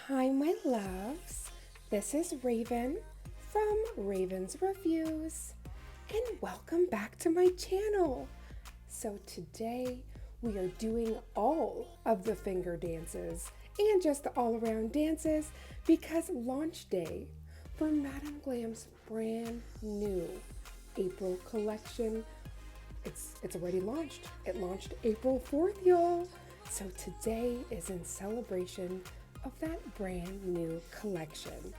Hi, my loves. This is Raven from Raven's Reviews, and welcome back to my channel. So, today we are doing all of the finger dances and just the all around dances because launch day for Madam Glam's brand new April collection. It's already launched. It launched April 4th, y'all. So today is in celebration of that brand new collection.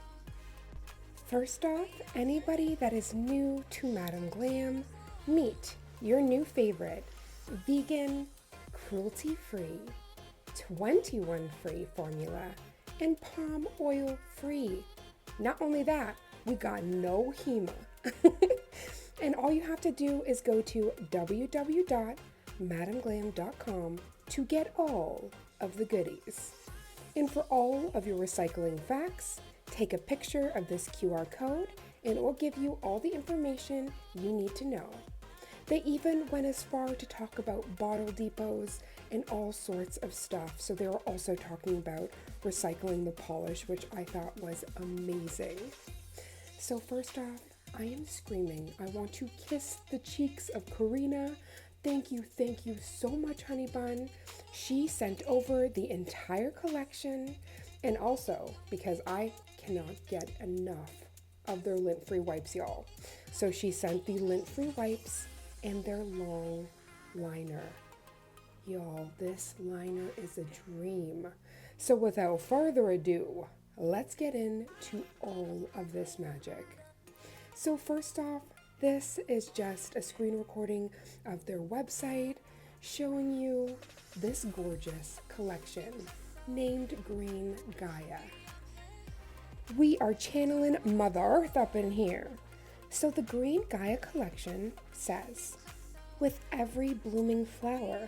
First off, anybody that is new to Madam Glam, meet your new favorite, vegan, cruelty-free, 21-free formula, and palm oil free. Not only that, we got no HEMA. And all you have to do is go to www.madamglam.com to get all of the goodies. And for all of your recycling facts, take a picture of this QR code and it will give you all the information you need to know. They even went as far to talk about bottle depots and all sorts of stuff. So they were also talking about recycling the polish, which I thought was amazing. So first off, I am screaming. I want to kiss the cheeks of Karina. Thank you so much, Honey Bun. She sent over the entire collection, and also because I cannot get enough of their lint-free wipes, y'all. So she sent the lint-free wipes and their long liner. Y'all, this liner is a dream. So without further ado, let's get into all of this magic. So first off, this is just a screen recording of their website showing you this gorgeous collection named Green Gaia. We are channeling Mother Earth up in here. So the Green Gaia collection says, with every blooming flower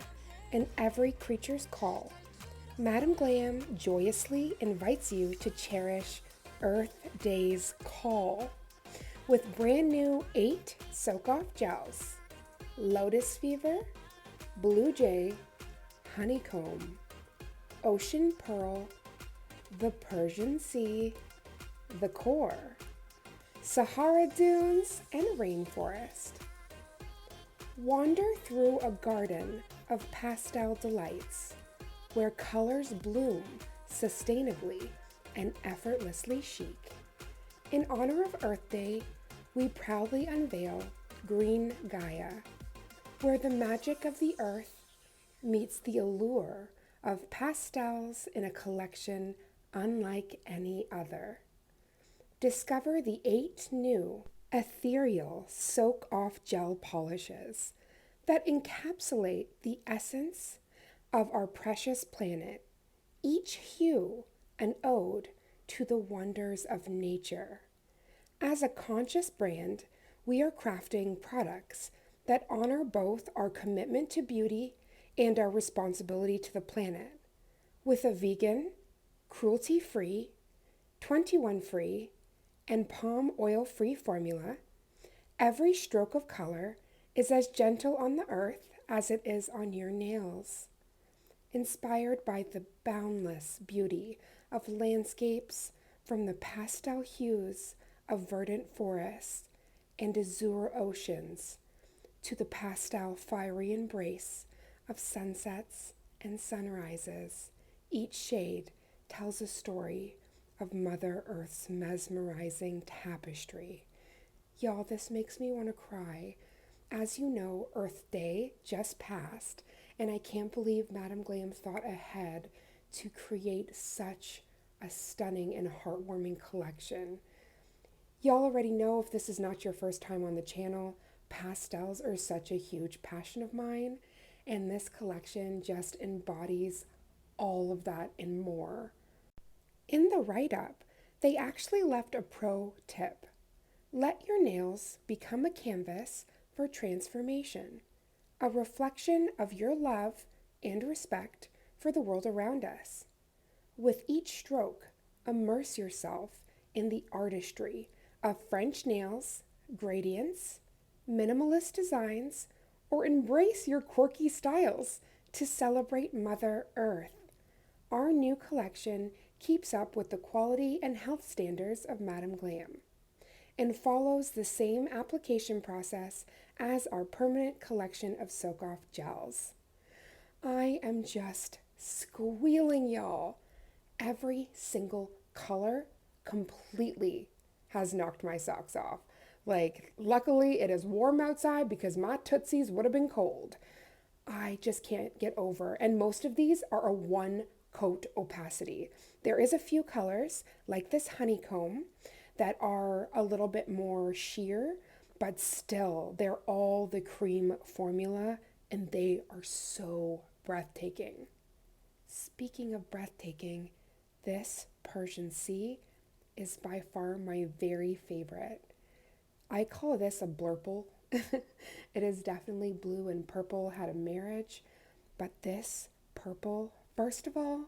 and every creature's call, Madam Glam joyously invites you to cherish Earth Day's call. With brand new 8 soak-off gels, Lotus Fever, Blue Jay, Honeycomb, Ocean Pearl, the Persian Sea, the Core, Sahara Dunes, and Rainforest. Wander through a garden of pastel delights where colors bloom sustainably and effortlessly chic. In honor of Earth Day, we proudly unveil Green Gaia, where the magic of the earth meets the allure of pastels in a collection unlike any other. Discover the 8 new ethereal soak-off gel polishes that encapsulate the essence of our precious planet, each hue an ode to the wonders of nature. As a conscious brand, we are crafting products that honor both our commitment to beauty and our responsibility to the planet. With a vegan, cruelty-free, 21-free, and palm oil-free formula, every stroke of color is as gentle on the earth as it is on your nails. Inspired by the boundless beauty of landscapes from the pastel hues of verdant forests and azure oceans to the pastel fiery embrace of sunsets and sunrises, each shade tells a story of Mother Earth's mesmerizing tapestry. Y'all, this makes me want to cry. As you know, Earth Day just passed, and I can't believe Madam Glam thought ahead to create such a stunning and heartwarming collection. Y'all already know, if this is not your first time on the channel, pastels are such a huge passion of mine, and this collection just embodies all of that and more. In the write-up, they actually left a pro tip. Let your nails become a canvas for transformation, a reflection of your love and respect for the world around us. With each stroke, immerse yourself in the artistry of French nails, gradients, minimalist designs, or embrace your quirky styles to celebrate Mother Earth. Our new collection keeps up with the quality and health standards of Madam Glam and follows the same application process as our permanent collection of soak-off gels. I am just squealing, y'all. Every single color completely has knocked my socks off. Like, luckily it is warm outside because my tootsies would have been cold. I just can't get over. And most of these are a one coat opacity. There is a few colors, like this honeycomb, that are a little bit more sheer, but still, they're all the cream formula and they are so breathtaking. Speaking of breathtaking, this Persian Sea is by far my very favorite. I call this a blurple. It is definitely blue and purple had a marriage, but this purple, first of all,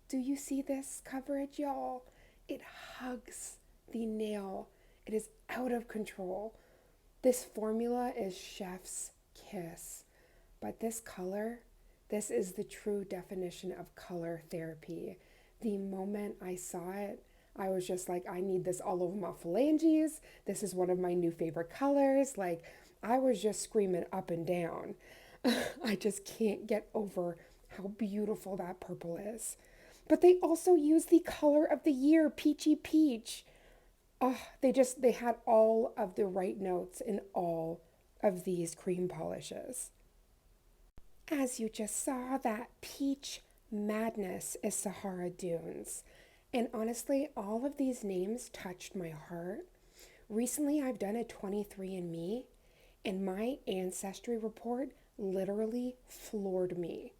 do you see this coverage, y'all? It hugs the nail. It is out of control. This formula is chef's kiss, but this color, this is the true definition of color therapy. The moment I saw it, I was just like, I need this all over my phalanges. This is one of my new favorite colors. Like, I was just screaming up and down. I just can't get over how beautiful that purple is. But they also use the color of the year, peachy peach. Oh, they had all of the right notes in all of these cream polishes. As you just saw, that peach madness is Sahara Dunes. And honestly, all of these names touched my heart. Recently, I've done a 23andMe, and my ancestry report literally floored me.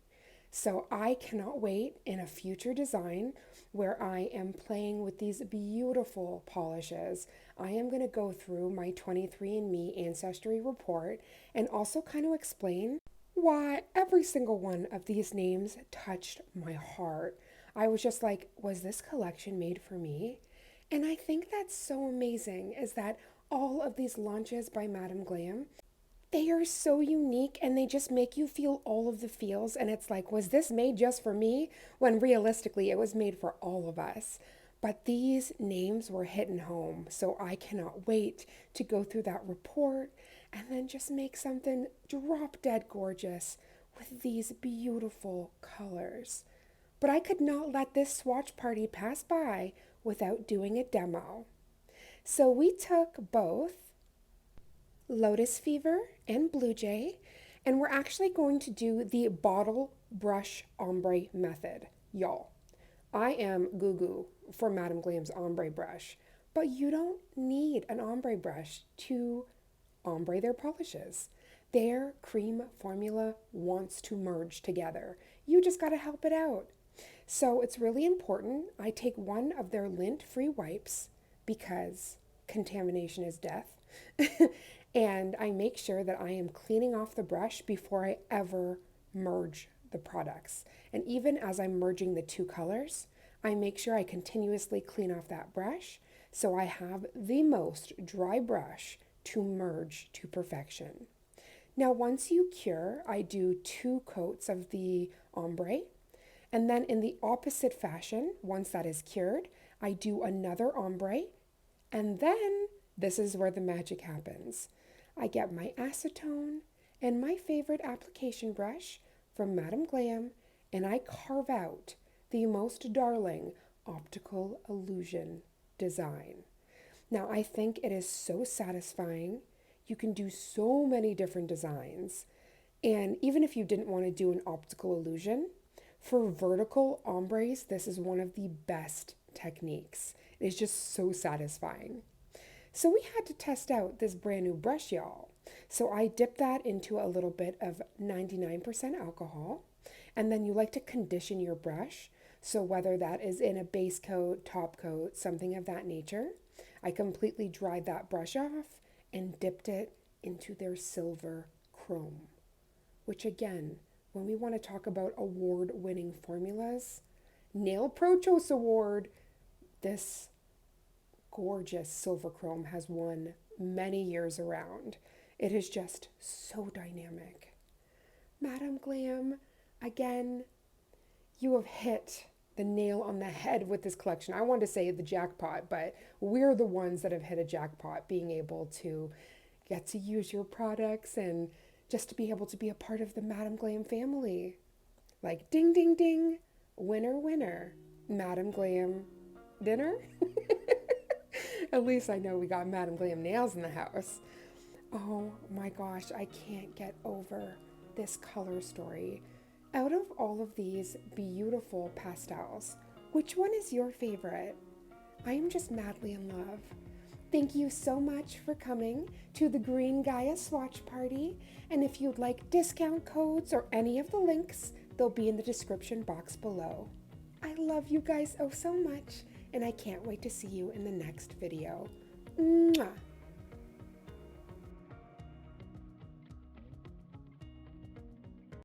So I cannot wait in a future design where I am playing with these beautiful polishes. I am going to go through my 23andMe ancestry report and also kind of explain why every single one of these names touched my heart. I was just like, was this collection made for me? And I think that's so amazing is that all of these launches by Madam Glam, they are so unique and they just make you feel all of the feels. And it's like, was this made just for me? When realistically, it was made for all of us. But these names were hitting home. So I cannot wait to go through that report and then just make something drop dead gorgeous with these beautiful colors. But I could not let this swatch party pass by without doing a demo. So we took both Lotus Fever and Blue Jay, and we're actually going to do the bottle brush ombre method, y'all. I am goo for Madam Glam's ombre brush, but you don't need an ombre brush to ombre their polishes. Their cream formula wants to merge together. You just got to help it out. So it's really important. I take one of their lint-free wipes because contamination is death. And I make sure that I am cleaning off the brush before I ever merge the products. And even as I'm merging the two colors, I make sure I continuously clean off that brush so I have the most dry brush to merge to perfection. Now, once you cure, I do 2 coats of the ombre. And then in the opposite fashion, once that is cured, I do another ombre. And then this is where the magic happens. I get my acetone and my favorite application brush from Madam Glam, and I carve out the most darling optical illusion design. Now, I think it is so satisfying. You can do so many different designs. And even if you didn't want to do an optical illusion, for vertical ombres, this is one of the best techniques. It is just so satisfying. So we had to test out this brand new brush, y'all. So I dipped that into a little bit of 99% alcohol, and then you like to condition your brush. So whether that is in a base coat, top coat, something of that nature, I completely dried that brush off and dipped it into their silver chrome, which again, when we want to talk about award-winning formulas, Nail Pro Choice Award, this gorgeous silver chrome has won many years around. It is just so dynamic. Madam Glam, again, you have hit the nail on the head with this collection. I want to say the jackpot, but we're the ones that have hit a jackpot being able to get to use your products and just to be able to be a part of the Madam Glam family. Like ding, ding, ding, winner, winner, Madam Glam dinner. At least I know we got Madam Glam nails in the house. Oh my gosh, I can't get over this color story. Out of all of these beautiful pastels, which one is your favorite? I am just madly in love. Thank you so much for coming to the Green Gaia swatch party. And if you'd like discount codes or any of the links, they'll be in the description box below. I love you guys oh so much, and I can't wait to see you in the next video. Mwah!